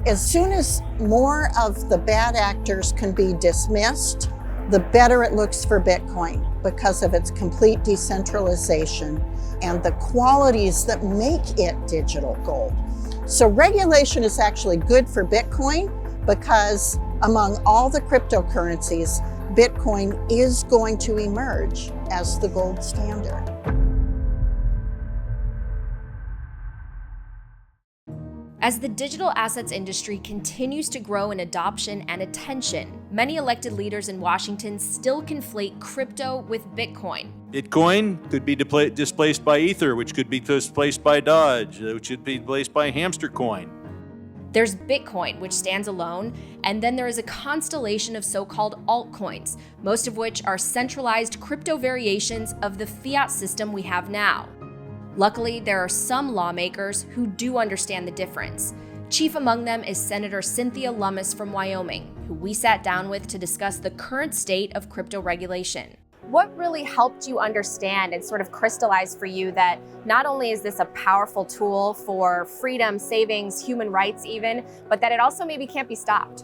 As soon as more of the bad actors can be dismissed, the better it looks for Bitcoin because of its complete decentralization and the qualities that make it digital gold. So regulation is actually good for Bitcoin because among all the cryptocurrencies, Bitcoin is going to emerge as the gold standard. As the digital assets industry continues to grow in adoption and attention, many elected leaders in Washington still conflate crypto with Bitcoin. Bitcoin could be displaced by Ether, which could be displaced by Dodge, which could be displaced by Hamster Coin. There's Bitcoin, which stands alone, and then there is a constellation of so-called altcoins, most of which are centralized crypto variations of the fiat system we have now. Luckily, there are some lawmakers who do understand the difference. Chief among them is Senator Cynthia Lummis from Wyoming, who we sat down with to discuss the current state of crypto regulation. What really helped you understand and sort of crystallize for you that not only is this a powerful tool for freedom, savings, human rights even, but that it also maybe can't be stopped?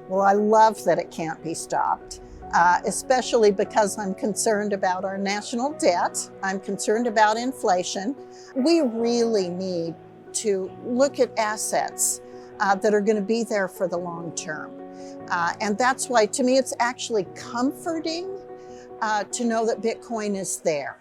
Well, I love that it can't be stopped. Especially because I'm concerned about our national debt. I'm concerned about inflation. We really need to look at assets that are going to be there for the long term. And that's why, to me, it's actually comforting to know that Bitcoin is there.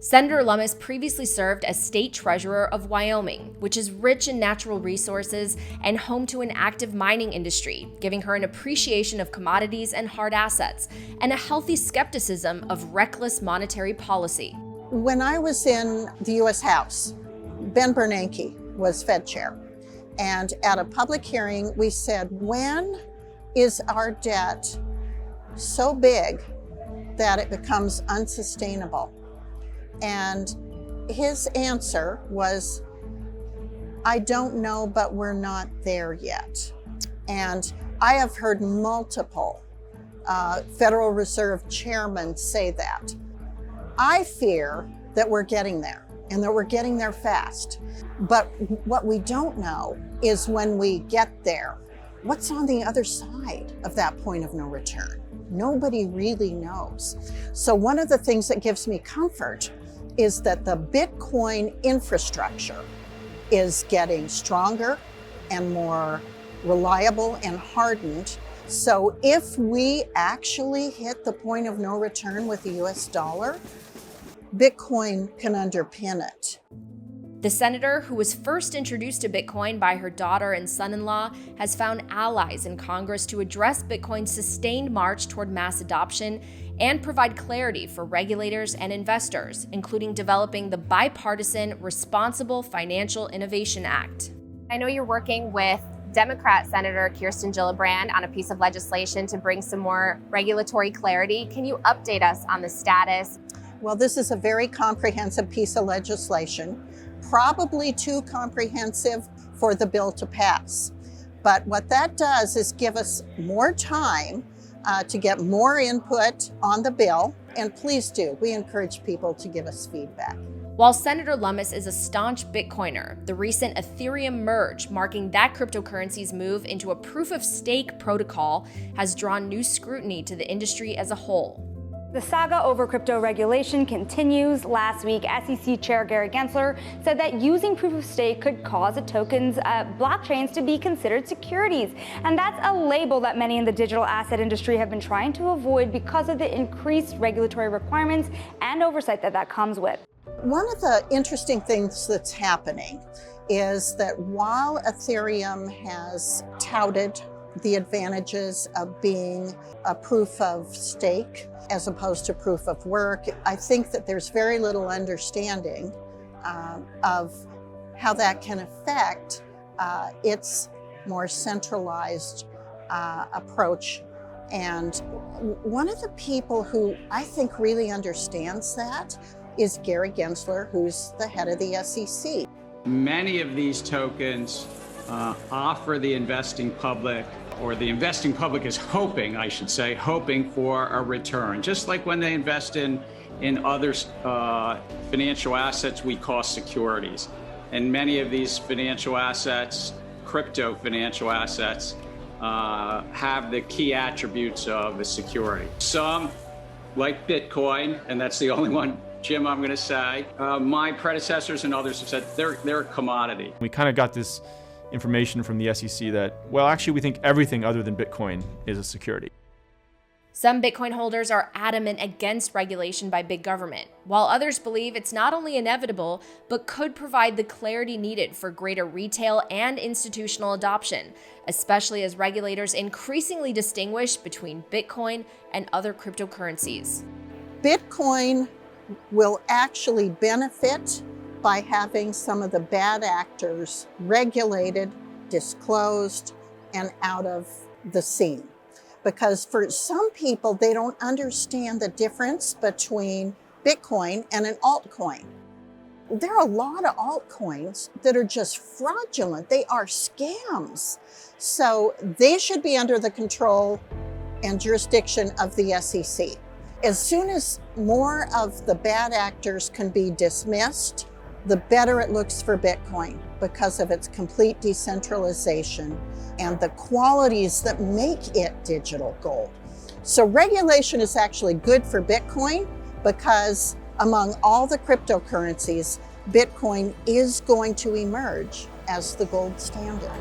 Senator Lummis previously served as state treasurer of Wyoming, which is rich in natural resources and home to an active mining industry, giving her an appreciation of commodities and hard assets, and a healthy skepticism of reckless monetary policy. When I was in the U.S. House, Ben Bernanke was Fed chair. And at a public hearing, we said, when is our debt so big that it becomes unsustainable? And his answer was, I don't know, but we're not there yet. And I have heard multiple Federal Reserve chairmen say that. I fear that we're getting there and that we're getting there fast. But what we don't know is when we get there, what's on the other side of that point of no return? Nobody really knows. So one of the things that gives me comfort is that the Bitcoin infrastructure is getting stronger and more reliable and hardened. So if we actually hit the point of no return with the US dollar, Bitcoin can underpin it. The senator, who was first introduced to Bitcoin by her daughter and son-in-law, has found allies in Congress to address Bitcoin's sustained march toward mass adoption and provide clarity for regulators and investors, including developing the bipartisan Responsible Financial Innovation Act. I know you're working with Democrat Senator Kirsten Gillibrand on a piece of legislation to bring some more regulatory clarity. Can you update us on the status? Well, this is a very comprehensive piece of legislation, probably too comprehensive for the bill to pass. But what that does is give us more time to get more input on the bill. And please do, we encourage people to give us feedback. While Senator Lummis is a staunch Bitcoiner, the recent Ethereum merge, marking that cryptocurrency's move into a proof-of-stake protocol, has drawn new scrutiny to the industry as a whole. The saga over crypto regulation continues. Last week, SEC Chair Gary Gensler said that using proof of stake could cause a token's blockchains to be considered securities. And that's a label that many in the digital asset industry have been trying to avoid because of the increased regulatory requirements and oversight that comes with. One of the interesting things that's happening is that while Ethereum has touted the advantages of being a proof of stake as opposed to proof of work, I think that there's very little understanding of how that can affect its more centralized approach. And one of the people who I think really understands that is Gary Gensler, who's the head of the SEC. Many of these tokens offer the investing public, or the investing public is hoping, I should say, hoping for a return. Just like when they invest in other financial assets we call securities. And many of these financial assets crypto financial assets have the key attributes of a security. Some, like Bitcoin, and that's the only one, Jim, I'm going to say, my predecessors and others have said they're a commodity. We kind of got this information from the SEC that, well, actually, we think everything other than Bitcoin is a security. Some Bitcoin holders are adamant against regulation by big government, while others believe it's not only inevitable, but could provide the clarity needed for greater retail and institutional adoption, especially as regulators increasingly distinguish between Bitcoin and other cryptocurrencies. Bitcoin will actually benefit by having some of the bad actors regulated, disclosed, and out of the scene. Because for some people, they don't understand the difference between Bitcoin and an altcoin. There are a lot of altcoins that are just fraudulent. They are scams. So they should be under the control and jurisdiction of the SEC. As soon as more of the bad actors can be dismissed, the better it looks for Bitcoin because of its complete decentralization and the qualities that make it digital gold. So regulation is actually good for Bitcoin because among all the cryptocurrencies, Bitcoin is going to emerge as the gold standard.